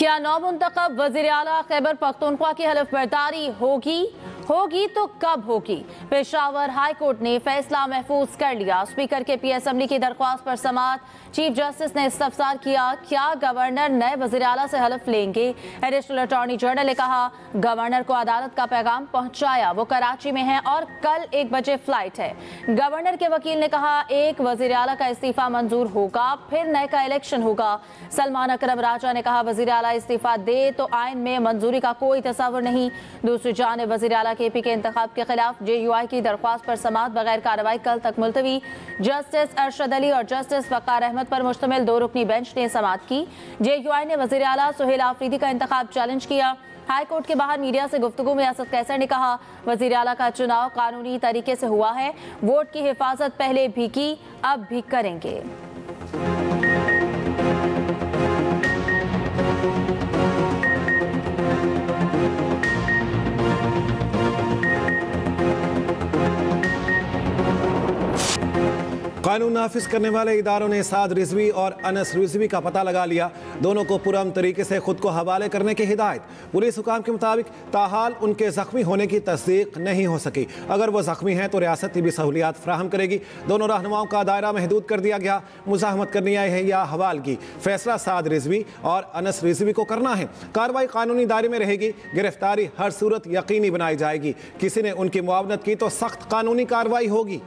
क्या नौमुंतखब वज़ीर आला खैबर पख्तूनख्वा की हलफबरदारी होगी तो कब होगी? पेशावर हाई कोर्ट ने फैसला महफूज कर लिया। स्पीकर के पी असम्बली की दरख्वास्त पर समाअत। चीफ जस्टिस ने इस्तफसार किया, क्या गवर्नर नए वज़ीर आला से हलफ लेंगे? एडिशनल अटॉर्नी जनरल ने कहा, गवर्नर को अदालत का पैगाम पहुंचाया, वो कराची में हैं और कल 1 बजे फ्लाइट है। गवर्नर के वकील ने कहा, एक वज़ीर आला का इस्तीफा मंजूर होगा, फिर नए का इलेक्शन होगा। सलमान अकरम राजा ने कहा, वज़ीर आला इस्तीफा दे तो आइन में मंजूरी का कोई तस्वर नहीं। दूसरी जानिब वज़ीर आला KP के इंतखाब के खिलाफ JUI की दरख्वास्त पर समाअत बगैर कार्रवाई कल तक मुलतवी। जस्टिस अरशद अली और जस्टिस वक़ार अहमद पर मुश्तमिल 2 रुकनी बेंच ने समाअत की। JUI ने वज़ीर आला सुहेल आफरीदी का इंतखाब चैलेंज किया। हाई कोर्ट के बाहर मीडिया से गुफ्तगू में असद कैसर ने कहा, वज़ीर आला का चुनाव कानूनी तरीके से हुआ है, वोट की हिफाजत पहले भी की, अब भी करेंगे। कानून नाफिज करने वाले इदारों ने साद रिजवी और अनस रिजवी का पता लगा लिया। दोनों को पुरअमन तरीके से खुद को हवाले करने की हिदायत। पुलिस हुकाम के मुताबिक ताहाल उनके जख्मी होने की तस्दीक नहीं हो सकी। अगर वो जख्मी हैं तो रियासत की भी सहूलियात फ्राहम करेगी। दोनों रहनुमाओं का दायरा महदूद कर दिया गया। मुज़ाहमत करनी है या हवालगी, फैसला साद रिजवी और अनस रिजवी को करना है। कार्रवाई कानूनी दायरे में रहेगी। गिरफ्तारी हर सूरत यकीनी बनाई जाएगी। किसी ने उनकी मुआवनत की तो सख्त कानूनी कार्रवाई होगी।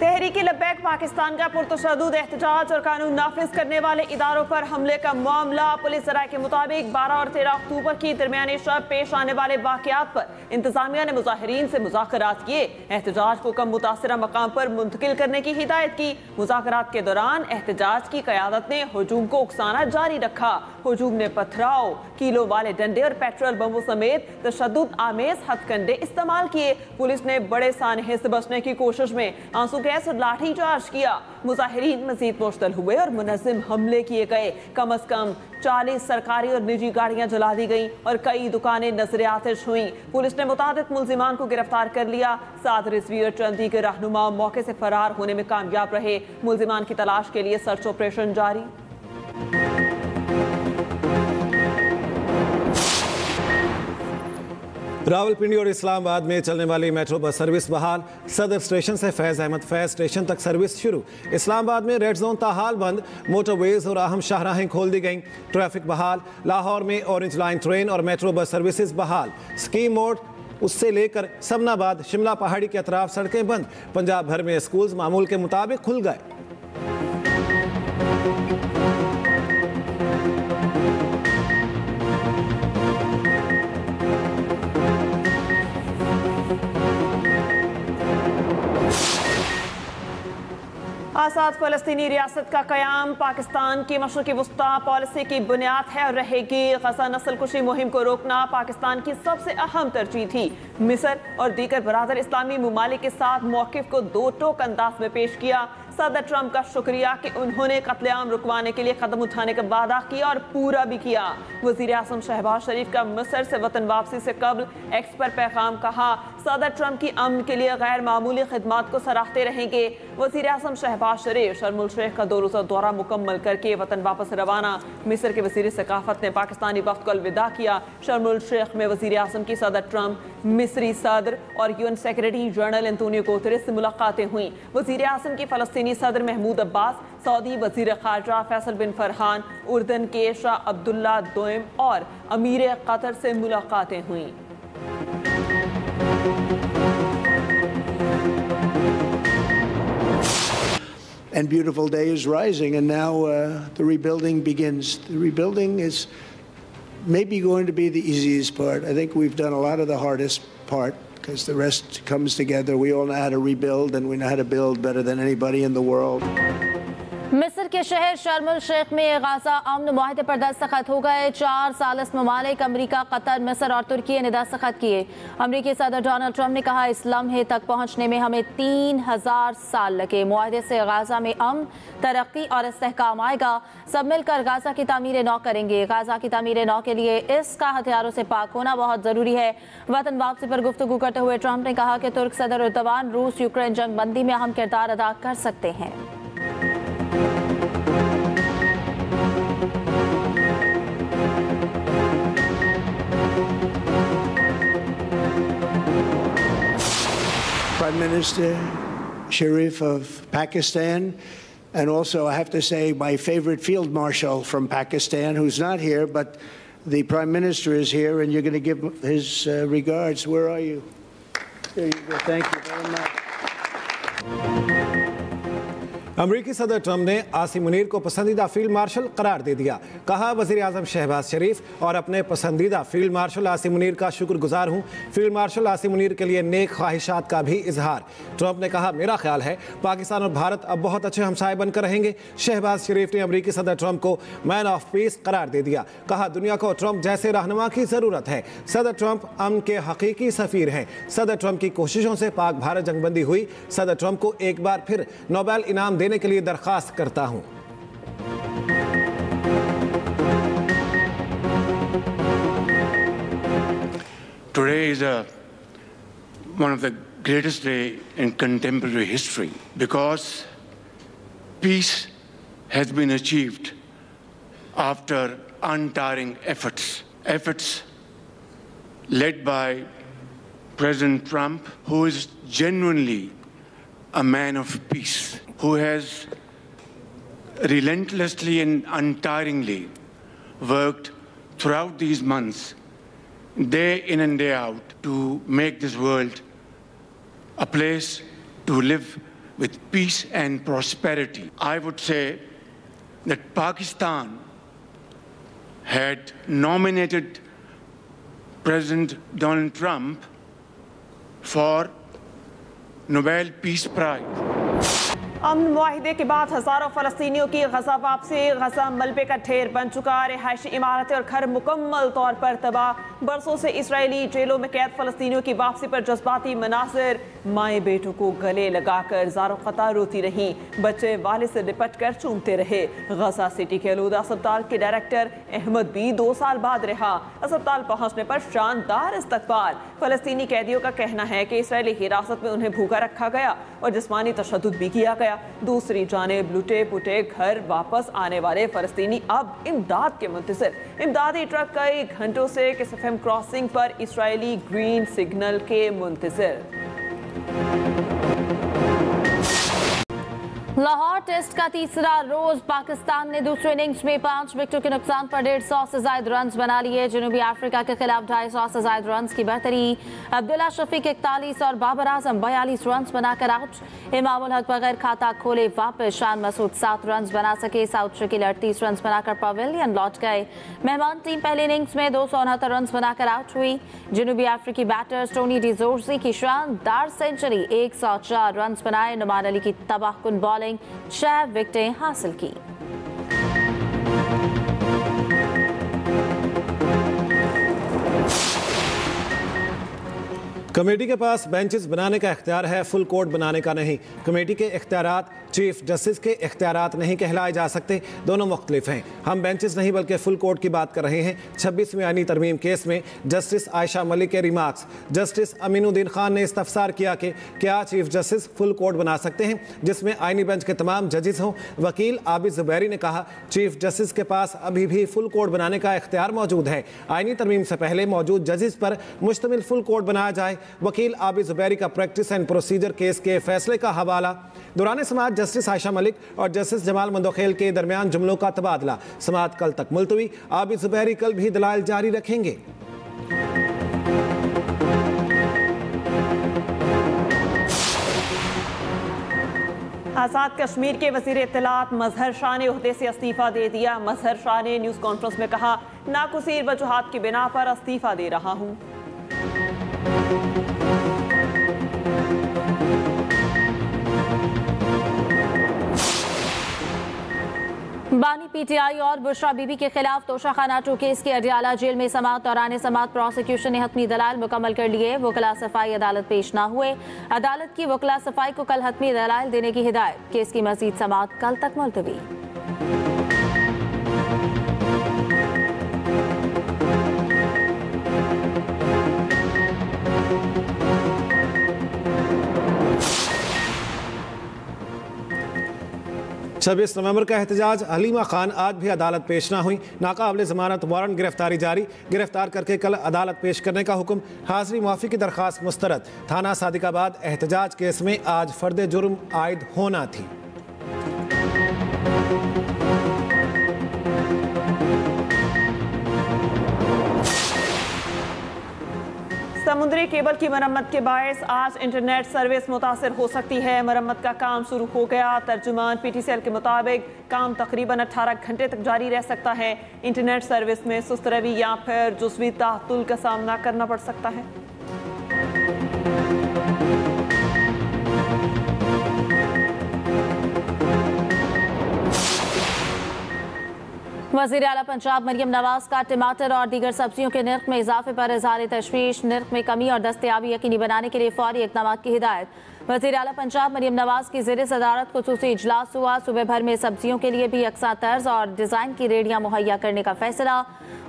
तहरीकी लब्बैक पाकिस्तान का पुरतशद्दुद एहतजाज और कानून नाफिज करने वाले इदारों पर हमले का मामला। पुलिस ज़राए के मुताबिक 12 और 13 अक्टूबर की दरमियानी शब पेश आने वाले वाक़यात पर इंतजामिया ने मुजाहिरीन से मुज़ाकरात किए। एहतजाज को कम मुतासिरा मकाम पर मुंतकिल करने की हिदायत की। मुज़ाकरात के दौरान एहतजाज की क़यादत ने हुजूम को उकसाना जारी रखा। हुजूम ने पथराव, कीलों वाले डंडे और पेट्रोल बमों समेत तशद्दुद आमेज हथकंडे इस्तेमाल किए। पुलिस ने बड़े सानहे से बचने की कोशिश में आंसू गैस और लाठी चार्ज किया। मुजाहिरीन मजीद मुश्तल हुए और मुनज़्ज़म हमले किए गए। कम अज कम 40 सरकारी और निजी गाड़ियां जला दी गईं और कई दुकानें नजर आतिश हुई। पुलिस ने मुतादिद मुल्जिमान को गिरफ्तार कर लिया। साद रिजवी और चंद के रहनुमा मौके से फरार होने में कामयाब रहे। मुल्जिमान की तलाश के लिए सर्च ऑपरेशन जारी। रावलपिंडी और इस्लामाबाद में चलने वाली मेट्रो बस सर्विस बहाल। सदर स्टेशन से फैज़ अहमद फैज़ स्टेशन तक सर्विस शुरू। इस्लामाबाद में रेड जोन ताहाल बंद। मोटरवेज और अहम शाहराहें खोल दी गईं। ट्रैफिक बहाल। लाहौर में ऑरेंज लाइन ट्रेन और मेट्रो बस सर्विसेज बहाल। स्कीम मोड उससे लेकर समनाबाद शिमला पहाड़ी के अतराफ सड़कें बंद। पंजाब भर में स्कूल्स मामूल के मुताबिक खुल गए। आज़ाद फ़लस्तीनी रियासत का क़याम पाकिस्तान की मशरक़ी वस्ता पॉलिसी की बुनियाद है और रहेगी। ग़ज़ा नस्ल कुशी मुहिम को रोकना पाकिस्तान की सबसे अहम तरजीह थी। मिस्र और दीगर बरादर इस्लामी ममालिक के साथ मौक़िफ़ को 2 टोक अंदाज में पेश किया। सदर ट्रंप का शुक्रिया कि उन्होंने कत्लेआम रुकवाने के लिए कदम उठाने का वादा किया और पूरा भी किया। वज़ीर आज़म शहबाज शरीफ का मिस्र से वतन वापसी से कबल एक्स पर पैगाम कहा, सदर ट्रंप की अमन के लिए गैर मामूली खिदमात को सराहते रहेंगे। वज़ीर आज़म शहबाज शरीफ शर्म शेख का 2 रोज़ा दौरा मुकम्मल करके वतन वापस रवाना। मिस्र के वज़ीर सकाफत ने पाकिस्तानी वफ़द को अलविदा किया। शर्म शेख में वज़ीर आज़म की सदर ट्रंप, मिस्री सदर और UN secretary general Antonio Guterres से मुलाकातें हुई। वज़ीर आज़म की फ़लस्तीनी सदर महमूद अब्बास, सऊदी वज़ीर ख़ारजा फैसल बिन फरहान, उर्दन के शाह अब्दुल्ला दोइम और अमीर कतर से मुलाकातें हुई। And beautiful day is rising, and now the rebuilding begins. The rebuilding is maybe going to be the easiest part. I think we've done a lot of the hardest part because the rest comes together. We all know how to rebuild, and we know how to build better than anybody in the world. मिस्र के शहर शर्म अल शेख में Gaza अमन मुआहदे पर दस्तखत हो गए। 4 सालिस ममालिक अमरीका, कतर, मिस्र और तुर्की ने दस्तखत किए। अमरीकी सदर डोनाल्ड ट्रंप ने कहा, इस लम्हे तक पहुंचने में हमें 3000 साल लगे। मुआहदे से गाजा में अमन, तरक्की और इस्तेहकाम आएगा। सब मिलकर गाजा की तामीर नौ करेंगे। गाजा की तामीर नौ के लिए इसका हथियारों से पाक होना बहुत जरूरी है। वतन वापसी पर गुफ्तगू करते हुए ट्रंप ने कहा कि तुर्क सदर एर्दोगान रूस यूक्रेन जंग बंदी में अहम किरदार अदा कर सकते हैं। Prime Minister Sharif of Pakistan, and also I have to say my favorite field marshal from Pakistan, who's not here, but the Prime Minister is here, and you're going to give his regards. Where are you? There you go. Thank you very much. अमरीकी सदर Trump ने आसिम मुनीर को पसंदीदा field marshal करार दे दिया। कहा, वज़ीर आज़म शहबाज शरीफ और अपने पसंदीदा फील्ड मार्शल आसिम मुनीर का शुक्रगुजार हूँ। फील्ड मार्शल आसिम मुनीर के लिए नेक ख्वाहिशात का भी इजहार। ट्रंप ने कहा, मेरा ख्याल है पाकिस्तान और भारत अब बहुत अच्छे हमसाए बनकर रहेंगे। शहबाज शरीफ ने अमरीकी सदर ट्रंप को मैन ऑफ पीस करार दे दिया। कहा, दुनिया को ट्रंप जैसे रहनुमा की ज़रूरत है। सदर ट्रंप अमन के हकीकी सफ़ीर हैं। सदर ट्रंप की कोशिशों से पाक भारत जंगबंदी हुई। सदर ट्रंप को एक बार फिर नोबेल इनाम देने के लिए दरख्वास्त करता हूं। Today is one of the greatest days in contemporary history because peace has been achieved after untiring efforts led by President Trump, who is genuinely a man of peace, who has relentlessly and untiringly worked throughout these months, day in and day out, to make this world a place to live with peace and prosperity. I would say that Pakistan had nominated President Donald Trump for Nobel Peace Prize. अमन मुआहिदे के बाद हज़ारों फ़लस्तीनियों की गजा वापसी। गजा मलबे का ढेर बन चुका। रिहायशी इमारतें और घर मुकम्मल तौर पर तबाह। बरसों से इसराइली जेलों में कैद फ़लस्तीनियों की वापसी पर जज्बाती मनाज़िर। माएँ बेटों को गले लगाकर ज़ारो क़तार रोती रहीं। बच्चे वाले से लिपट कर चूमते रहे। गजा सिटी के अलूदा अस्पताल के डायरेक्टर अहमद भी 2 साल बाद रहा। अस्पताल पहुँचने पर शानदार इस्तकबाल। फ़लस्तीनी कैदियों का कहना है कि इसराइली हिरासत में उन्हें भूखा रखा गया और जिस्मानी तशद्दुद भी किया गया। दूसरी जानिब लुटे पुटे घर वापस आने वाले फ़लस्तीनी अब इमदाद के मुंतज़िर। इमदादी ट्रक कई घंटों से किसफहम क्रॉसिंग पर इसराइली ग्रीन सिग्नल के मुंतज़िर। लाहौर टेस्ट का तीसरा रोज पाकिस्तान ने दूसरे इनिंग्स में 5 विकेटों के नुकसान पर 150 से ज्यादा रन बना लिए। जनूबी अफ्रीका के खिलाफ 250 से ज्यादा रन की बढ़तरी। अब्दुल्ला शफीक 41 और बाबर आजम 42 रन बनाकर आउट। इमामुल हक बगैर खाता खोले वापस। शान मसूद 7 रन बना सके। साउथ शकील 38 रन बनाकर पवेलियन लौट गए। मेहमान टीम पहले इनिंग्स में 269 रन बनाकर आउट हुई। जनूबी अफ्रीकी बैटर्स टोनी डिजोर्जी की शानदार सेंचुरी, 104 रन बनाए। नुमान अली की तबाहकुन बॉलिंग 6 विकेटें हासिल की। कमेटी के पास बेंचेस बनाने का इख्तियार है, फुल कोर्ट बनाने का नहीं। कमेटी के इख्तियारात चीफ जस्टिस के इख्तियारात नहीं कहलाए जा सकते, दोनों मुख्तलिफ हैं। हम बेंचेस नहीं बल्कि फुल कोर्ट की बात कर रहे हैं। 26वीं आईनी तरमीम केस में जस्टिस आयशा मलिक के रिमार्क्स। जस्टिस अमीनुद्दीन खान ने इस्तफसार किया कि क्या चीफ जस्टिस फुल कोर्ट बना सकते हैं जिसमें आईनी बेंच के तमाम जजेस हों। वकील आबिद जुबैरी ने कहा, चीफ जस्टिस के पास अभी भी फुल कोर्ट बनाने का इख्तियार मौजूद है। आईनी तरमीम से पहले मौजूद जजेस पर मुश्तमिल फुल कोर्ट बनाया जाए। वकील आबिद जुबैरी का प्रैक्टिस एंड प्रोसीजर केस के फैसले का हवाला। दौरान समाअत जस्टिस आयशा मलिक और जस्टिस जमाल मंदोखेल के दरमियान जुमलों का तबादला। समाअत कल तक मुलतवी। आबिद जुबैरी कल भी दलाइल जारी रखेंगे। आज़ाद कश्मीर के वज़ीर इत्तलात मजहर शाह ने ओहदे से इस्तीफ़ा दे दिया। मजहर शाह ने न्यूज़ कॉन्फ्रेंस में कहा, नाकुसीर वजूहात की बिना पर इस्तीफ़ा दे रहा हूँ। बानी पीटीआई और बुशरा बीबी के खिलाफ तोशाखाना 2 केस की अडियाला जेल में समाअत दौरान समाअत प्रोसिक्यूशन ने हतमी दलाल मुकम्मल कर लिए। वकला सफाई अदालत पेश न हुए। अदालत की वकला सफाई को कल हतमी दलाल देने की हिदायत। केस की मजीद समाअत कल तक मुलतवी। छब्बीस नवंबर का एहतजाज। हलीमा खान आज भी अदालत पेश ना हुई। नाकाबिल जमानत वारंट गिरफ्तारी जारी। गिरफ्तार करके कल अदालत पेश करने का हुक्म। हाजिरी मुआफी की दरख्वास्त मुस्तरद। थाना सादिकाबाद एहतजाज केस में आज फर्द जुर्म आयद होना थी। समुद्री केबल की मरम्मत के बायस आज इंटरनेट सर्विस मुतासर हो सकती है। मरम्मत का काम शुरू हो गया। तर्जुमान पीटीसीएल के मुताबिक काम तकरीबन 18 घंटे तक जारी रह सकता है। इंटरनेट सर्विस में सुस्त रवि या फिर जुज़वी ताअत्तुल का सामना करना पड़ सकता है। वज़ीर आला पंजाब मरियम नवाज का टमाटर और दीगर सब्जियों के नर्ख में इजाफे पर इज़हार तशवीश। नर्ख में कमी और दस्तयाबी यकीनी बनाने के लिए फौरी इक़दाम की हिदायत। वज़ीर आला पंजाब मरियम नवाज की ज़ेर सदारत खुसूसी इजलास हुआ। सूबे भर में सब्जियों के लिए भी यकसा तर्ज और डिज़ाइन की रेडियाँ मुहैया करने का फैसला।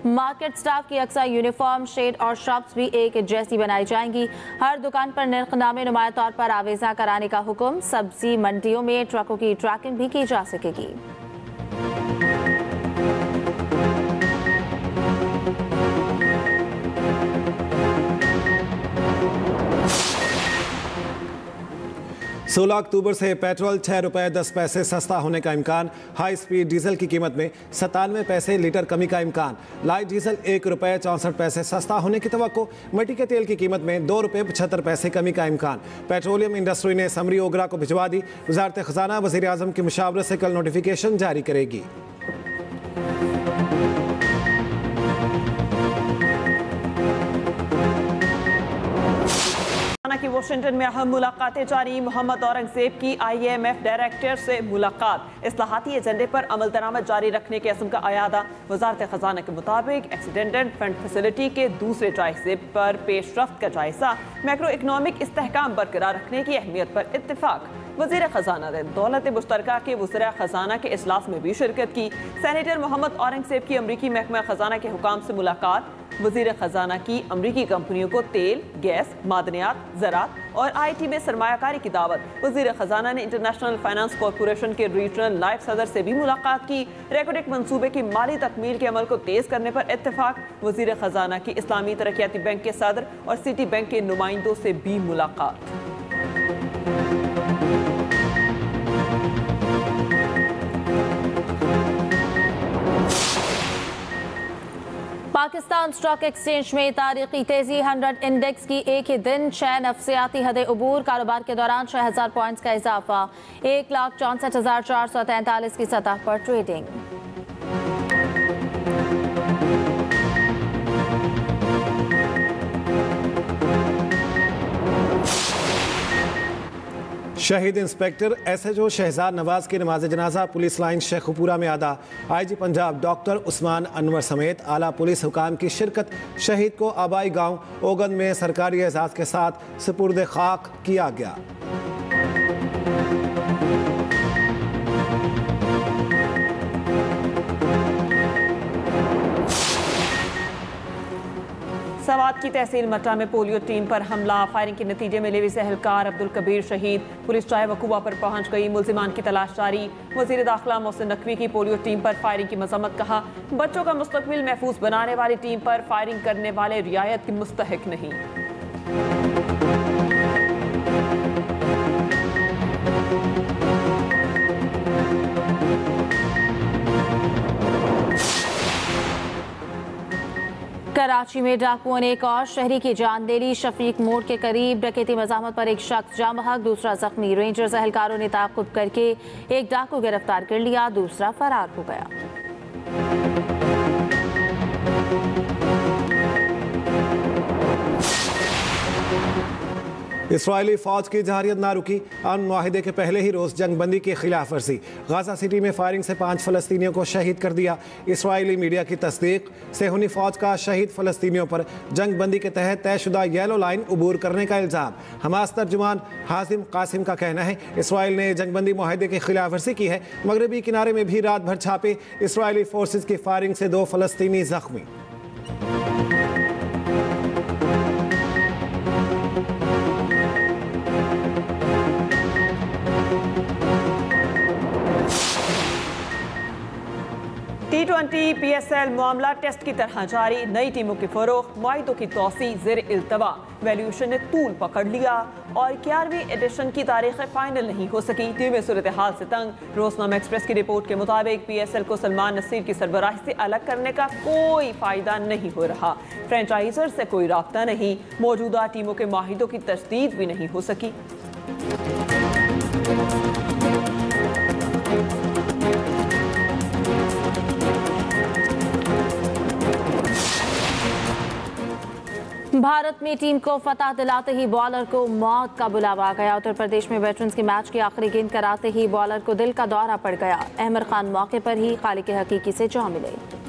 मार्केट स्टाफ की यकसा यूनिफॉर्म, शेड और शॉप्स भी एक जैसी बनाई जाएंगी। हर दुकान पर नर्खनामे नुमाया तौर पर आवेजा कराने का हुक्म। सब्जी मंडियों में ट्रकों की ट्रैकिंग भी की जा सकेगी। सोलह अक्टूबर से पेट्रोल 6 रुपये 10 पैसे सस्ता होने का इम्कान। हाई स्पीड डीजल की कीमत में 97 पैसे लीटर कमी का इम्कान। लाइट डीजल 1 रुपये 64 पैसे सस्ता होने की तवक्को। मिट्टी के तेल की कीमत में 2 रुपये 75 पैसे कमी का इम्कान। पेट्रोलियम इंडस्ट्री ने समरी ओगरा को भिजवा दी। वजारत खजाना वज़ीर आज़म की मुशावरत से कल नोटिफिकेशन जारी करेगी। की वाशिंगटन में अहम मुलाकातें जारी। मोहम्मद औरंगजेब की IMF डायरेक्टर से मुलाकात। इस्लाहाती एजेंडे पर अमल दरामद जारी रखने के असम का अयादा। वजारत खजाना के मुताबिक एक्सीडेंटेड फंड फैसिलिटी के दूसरे जायजे पर पेशरफ्त का जायजा। मैक्रो इकनॉमिक इस्तेहकाम बरकरार रखने की अहमियत पर इत्तेफाक। वज़ीर खजाना ने दौलत मुश्तरका के वज़ीर खजाना के इजलास में भी शिरकत की। सेनेटर मोहम्मद औरंगजेब की अमरीकी महकमा खजाना के हुकाम से मुलाकात। वज़ीर खजाना की अमरीकी कंपनियों को तेल, गैस, मादनियात, ज़राअत और IT में सरमायाकारी की दावत। वज़ीर खजाना ने इंटरनेशनल फाइनेंस कॉरपोरेशन के रीजनल नायब सदर से भी मुलाकात की। रेकोडेक मंसूबे की माली तकमील के अमल को तेज करने पर इत्तेफाक। वज़ीर खजाना की इस्लामी तरक्याती बैंक के सदर और सिटी बैंक के नुमाइंदों से भी मुलाकात। पाकिस्तान स्टॉक एक्सचेंज में तारीखी तेजी। 100 इंडेक्स की एक ही दिन 6 नफसियाती हदें उबूर। कारोबार के दौरान 6000 पॉइंट्स का इजाफा। 1,64,443 की सतह पर ट्रेडिंग। शहीद इंस्पेक्टर SHO शहजाद नवाज की नमाज जनाजा पुलिस लाइन शेखुपुरा में अदा। IG पंजाब डॉक्टर उस्मान अनवर समेत आला पुलिस हुकाम की शिरकत। शहीद को आबाई गांव ओगन में सरकारी एजाज़ के साथ सुपुर्द खाक किया गया। सवात की तहसील मट्टा में पोलियो टीम पर हमला। फायरिंग के नतीजे में लेवी से एहलकार अब्दुल कबीर शहीद। पुलिस चाहे वकूबा पर पहुंच गई। मुल्जिमान की तलाश जारी। वजीर दाखिला मोहसिन नकवी की पोलियो टीम पर फायरिंग की मजम्मत। कहा, बच्चों का मुस्तकबिल महफूज बनाने वाली टीम पर फायरिंग करने वाले रियायत के मुस्तहिक नहीं। कराची में डाकुओं ने एक और शहरी की जान ले ली। शफीक मोड़ के करीब डकैती मज़ाहमत पर एक शख्स जाम बहक, दूसरा जख्मी। रेंजर्स एहलकारों ने ताक़ुब करके एक डाकू गिरफ्तार कर लिया, दूसरा फरार हो गया। इसराइली फौज की जहारियत ना रुकी। अमन मुआहिदे के पहले ही रोज जंगबंदी की खिलाफ वर्जी। गाजा सिटी में फायरिंग से 5 फलस्तीनियों को शहीद कर दिया। इसराइली मीडिया की तस्दीक। सेहूनी फौज का शहीद फलस्तीनियों पर जंगबंदी के तहत तयशुदा येलो लाइन अबूर करने का इल्जाम। हमास तर्जुमान हाजिम कासिम का कहना है इसराइल ने जंगबंदी मुआहिदे की खिलाफ वर्जी की है। मगरबी किनारे में भी रात भर छापे। इसराइली फोर्सेज की फायरिंग से 2 फलस्तीनी जख्मी। T20 PSL मामला टेस्ट की तरह जारी। नई टीमों की फरोख्त, मुआहिदों की तोसी ज़ेर इल्तवा। वैल्यूएशन ने तूल पकड़ लिया और 11वीं एडिशन की तारीख फाइनल नहीं हो सकी। टीमें सूरत हाल से तंग। रोजनामा एक्सप्रेस की रिपोर्ट के मुताबिक PSL को सलमान नसीर की सरबराही से अलग करने का कोई फायदा नहीं हो रहा। फ्रेंचाइजर से कोई राब्ता नहीं। मौजूदा टीमों के मुआहिदों की तस्दीक भी नहीं हो सकी। भारत में टीम को फतह दिलाते ही बॉलर को मौत का बुलावा आ गया। उत्तर प्रदेश में वेटरन्स की मैच की आखिरी गेंद कराते ही बॉलर को दिल का दौरा पड़ गया। अहमद खान मौके पर ही खालिक हकीकी से जा मिले।